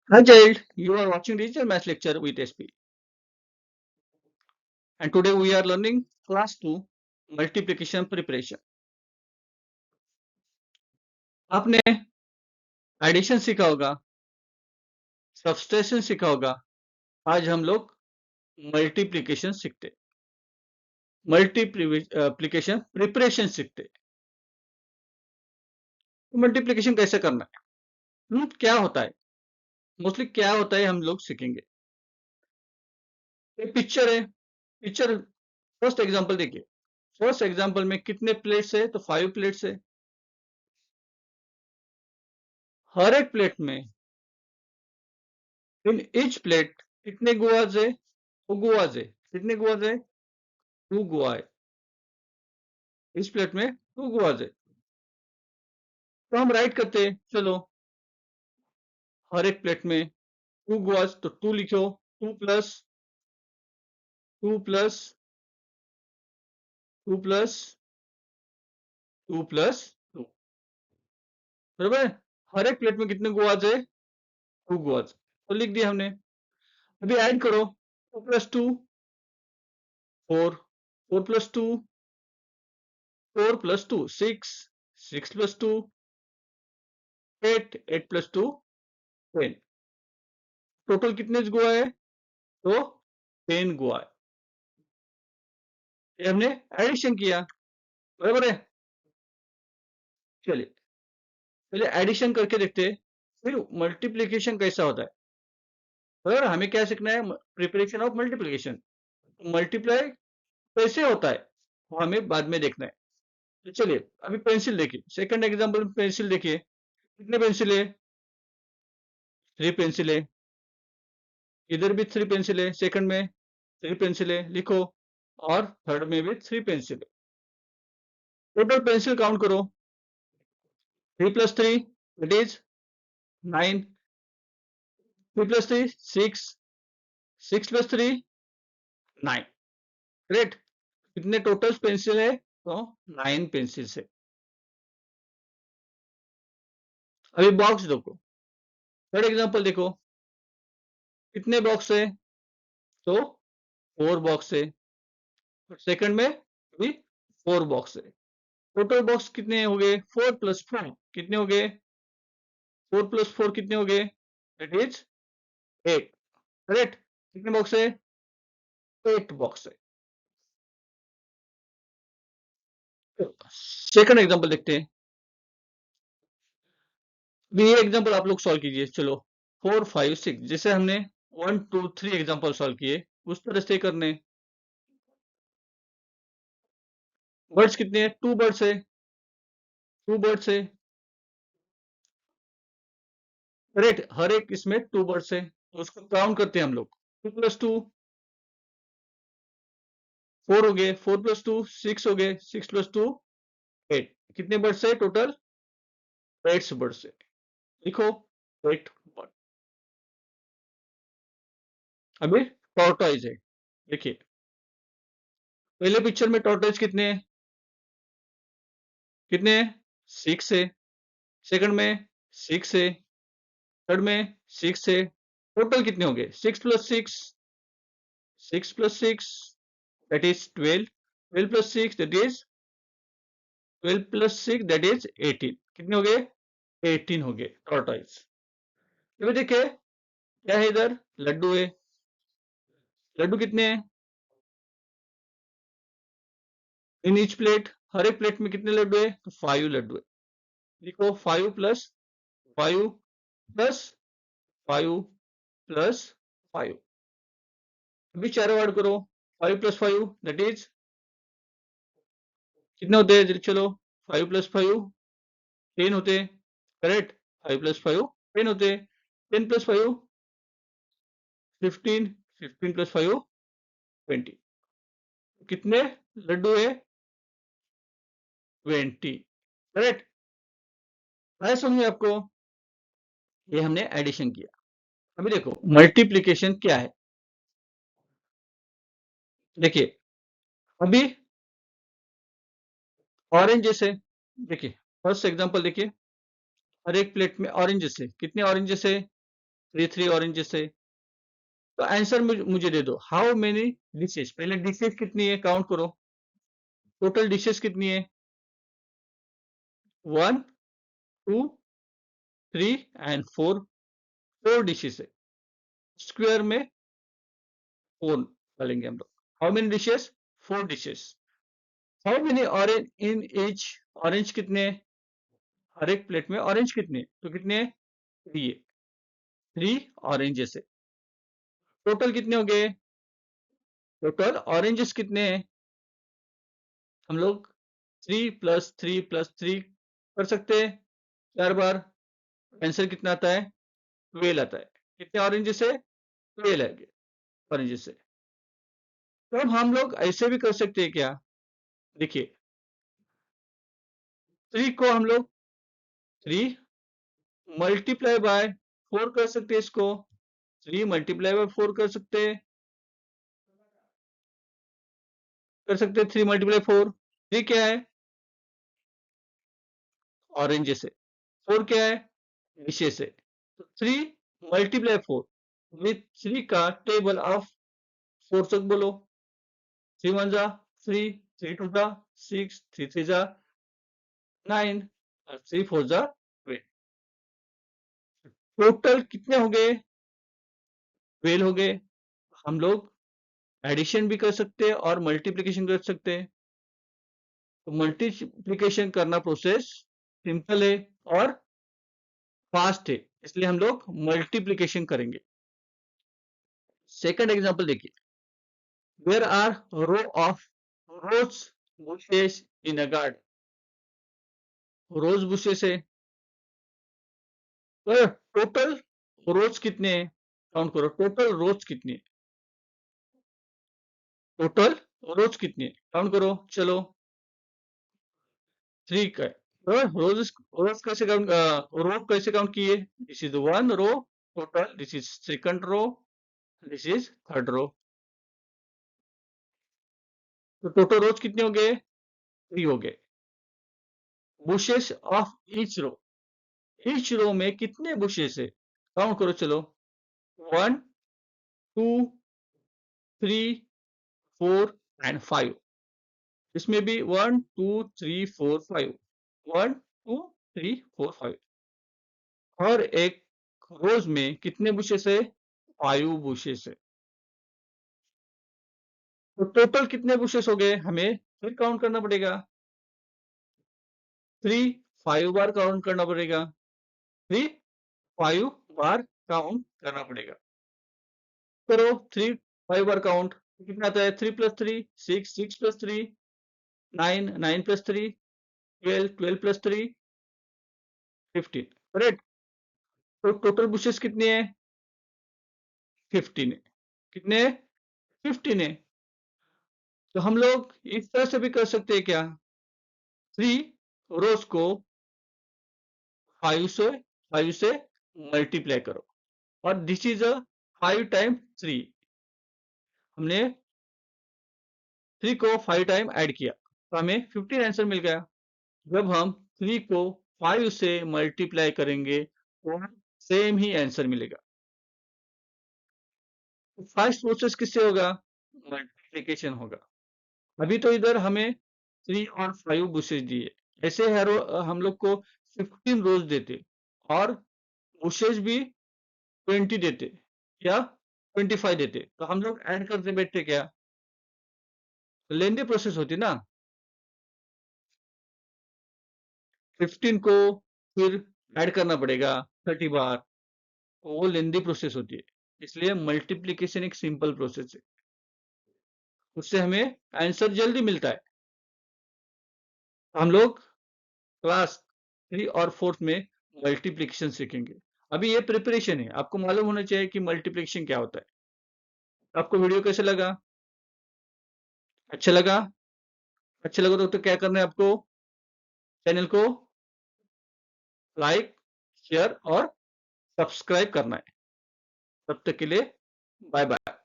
Hi child, you are watching digital math lecture with SP, and today we are learning class 2 multiplication preparation. आपने addition सीखा होगा, subtraction सीखा होगा। आज हम लोग मल्टीप्लिकेशन सीखते, मल्टीप्लिकेशन प्रिपरेशन सीखते। तो मल्टीप्लिकेशन कैसे करना है, क्या होता है, मोस्टली क्या होता है हम लोग सीखेंगे। एक पिक्चर है, पिक्चर फर्स्ट एग्जांपल देखिए। फर्स्ट एग्जांपल में कितने प्लेट्स है, तो 5 प्लेट्स है। हर एक प्लेट में इन ईच प्लेट कितने गुआज है, वो गुआज है। कितने गुआज है, 2 गुआ है। इस प्लेट में 2 गुआज है। तो हम राइट करते हैं, चलो हर एक प्लेट में 2 गुआज, तो 2 लिखो। 2 प्लस 2 प्लस 2 प्लस 2 प्लस 2, बराबर है। हर एक प्लेट में कितने गुआज है, 2 गुआज, तो लिख दिया हमने। अभी ऐड करो, 2 plus 2 4, 4 plus 2 4 plus 2 6, 6 plus 2 8, 8 plus 2 10। Total कितने गुआ है, तो 10 गुआ है। ये हमने एडिशन किया, बराबर है। चलिए पहले एडिशन करके देखते हैं, फिर मल्टीप्लिकेशन कैसा होता है। बराबर, हमें क्या सीखना है, प्रिपरेशन ऑफ मल्टीप्लिकेशन। मल्टीप्लाई कैसे होता है वो हमें बाद में देखना है। तो चलिए अभी पेंसिल देखिए, सेकंड एग्जांपल में पेंसिल देखिए। कितने पेंसिल है, 3 पेंसिल है। इधर भी 3 पेंसिल है, सेकंड में 3 पेंसिल है, लिखो। और थर्ड में भी 3 पेंसिल है। टोटल पेंसिल काउंट करो, 3 plus 3 it is 9, 3 plus 3 6, 6 plus 3 9। Great. कितने टोटल पेंसिल है, तो 9 पेंसिल है। अभी बॉक्स देखो, थर्ड एग्जांपल देखो, कितने बॉक्स है, तो 4 बॉक्स है। सेकंड में भी 4 बॉक्स है। टोटल बॉक्स कितने हो गए, 4 प्लस 4 कितने हो गए, 4 प्लस 4 कितने हो गए, दैट इज 8। करेक्ट। कितने बॉक्स है, 8 बॉक्स है। सेकंड एग्जांपल देखते हैं। अभी ये एग्जांपल आप लोग सॉल्व कीजिए। चलो 4 5 6 जैसे हमने 1 2 3 एग्जांपल सॉल्व किए, उस तरह से करने। वर्ड्स कितने हैं, 2 वर्ड्स है, 2 वर्ड्स है। करेक्ट, हर एक इसमें 2 वर्ड्स है, तो उसको काउंट करते हैं हम लोग। 2 प्लस 2 4 हो गए, 4 प्लस 2 6 हो गए, 6 प्लस 2 8। कितने वर्ड्स है टोटल, 8 वर्ड्स है। लिखो 8 वर्ड। अभी टॉर्टोइज है, देखिए पहले पिक्चर में टॉर्टोइज कितने हैं, कितने हैं, 6 है। सेकंड में 6 है, थर्ड में 6 है। टोटल कितने हो गए, 6 plus 6, 6 plus 6 that is 12, 12 plus 6 that is 12 plus 6 that is 18। कितने हो गए, 18 हो गए टॉर्टोइज। अभी देखिए क्या है, इधर लड्डू है। लड्डू कितने हैं, इन ईच प्लेट, हर एक प्लेट में कितने लड्डू है, तो 5 लड्डू है। लिखो 5 प्लस 5 प्लस 5 प्लस 5। अभी चारों ऐड करो, 5 प्लस 5 दैट इज कितने होते हैं, जल्दी चलो। 5 प्लस 5 10 होते हैं। करेक्ट, 5 प्लस 5 10 होते हैं। 10 प्लस 5 15, 15 प्लस 5 20। कितने लड्डू है, 20। करेक्ट, आया समझ में आपको। ये हमने एडिशन किया। अभी देखो मल्टीप्लिकेशन क्या है, देखिए अभी ऑरेंजेस है। देखिए फर्स्ट एग्जांपल देखिए, हर एक प्लेट में ऑरेंजेस है। कितने ऑरेंजेस है, 3 ऑरेंजेस है। तो आंसर मुझे दे दो, हाउ मेनी डिशेस, पहले डिशेस कितनी है काउंट करो, टोटल डिशेस कितनी है, 1 2 3 एंड 4, 4 डिशेस है, स्क्वायर में 4 डालेंगे हम लोग। How many dishes, 4 dishes. How many orange in each, orange कितने, हर एक प्लेट में ऑरेंज कितने, तो कितने, 3 है, 3 ऑरेंजेस है। टोटल कितने हो गए, टोटल ऑरेंजेस कितने हैं, हम लोग 3 + 3 + 3 कर सकते हैं 4 बार, आंसर कितना आता है, 12 आता है। कितने ऑरेंजेस है, 12 है ऑरेंजेस है। तो अब हम लोग ऐसे भी कर सकते हैं क्या, देखिए 3 को हम लोग 3 मल्टीप्लाई बाय 4 कर सकते हैं, इसको 3 मल्टीप्लाई बाय 4 कर सकते हैं, 3 मल्टीप्लाई 4। 3 क्या है, ऑरेंजेस है, 4 क्या है, डिशेस है। तो 3 मल्टीप्लाई 4 विथ 3 का टेबल ऑफ 4 तक बोलो, 3 1 जा 3, 3 2 जा 6, 3 3 जा 9 और 3 4 जा 12। टोटल कितने हो गए, 12 हो गए। हम लोग एडिशन भी कर सकते हैं और मल्टीप्लिकेशन कर सकते हैं। तो मल्टीप्लिकेशन करना प्रोसेस सिंपल है और फास्ट है, इसलिए हम लोग मल्टीप्लिकेशन करेंगे। सेकंड एग्जांपल देखिए, there are row of rose bushes in a garden, rose bushes है, तो टोटल रोज कितने हैं, काउंट करो, टोटल रोज कितनी है, टोटल रोज कितनी है, काउंट करो चलो। 3 का रोज, रोज कैसे काउंट, रो कैसे काउंट किए, this is 1 row total, this is second row, this is third row. तो टोटल रोज कितने हो गए, 3 हो गए। बुशेस ऑफ ईच रो में कितने बुशेस है, काउंट करो चलो, 1 2 3 4 एंड 5, इसमें भी 1 2 3 4 5, 1 2 3 4 5, और एक रोज में कितने बुशेस है, 5 बुशेस है। तो टोटल कितने बुशेस हो गए, हमें फिर काउंट करना पड़ेगा, 3 5 बार काउंट करना पड़ेगा, 3 5 बार काउंट करना पड़ेगा। करो 3 5 बार काउंट, कितना आता है, 3 + 3 6, 6 + 3 9, 9 + 3 12, 12 + 3 15, करेक्ट। तो टोटल बुशेस कितने हैं, 15 है, कितने, 15 है। तो हम लोग इस तरह से भी कर सकते हैं क्या, 3 रोज को 5 से मल्टीप्लाई करो, और दिस इज अ 5 टाइम 3, हमने 3 को 5 टाइम ऐड किया तो हमें 15 आंसर मिल गया। जब हम 3 को 5 से मल्टीप्लाई करेंगे तो सेम ही आंसर मिलेगा। फर्स्ट प्रोसेस किससे होगा, मल्टीप्लिकेशन होगा। अभी तो इधर हमें 3 और 5 बुशेस दिए, ऐसे हर हम लोग को 15 रोज देते और बुशेस भी 20 देते या 25 देते, तो हम लोग ऐड करते बैठते क्या, लेंदी प्रोसेस होती ना, 15 को फिर ऐड करना पड़ेगा 30 बार, तो वो लेंदी प्रोसेस होती है। इसलिए मल्टीप्लिकेशन एक सिंपल प्रोसेस है, उससे हमें आंसर जल्दी मिलता है। हम लोग क्लास 3 और 4th में मल्टीप्लिकेशन सीखेंगे। अभी ये प्रिपरेशन है, आपको मालूम होना चाहिए कि मल्टीप्लिकेशन क्या होता है। आपको वीडियो कैसे लगा, अच्छा लगा, अच्छा लगा तो क्या करना है आपको, चैनल को लाइक शेयर और सब्सक्राइब करना है। तब तक के लिए बाय बाय।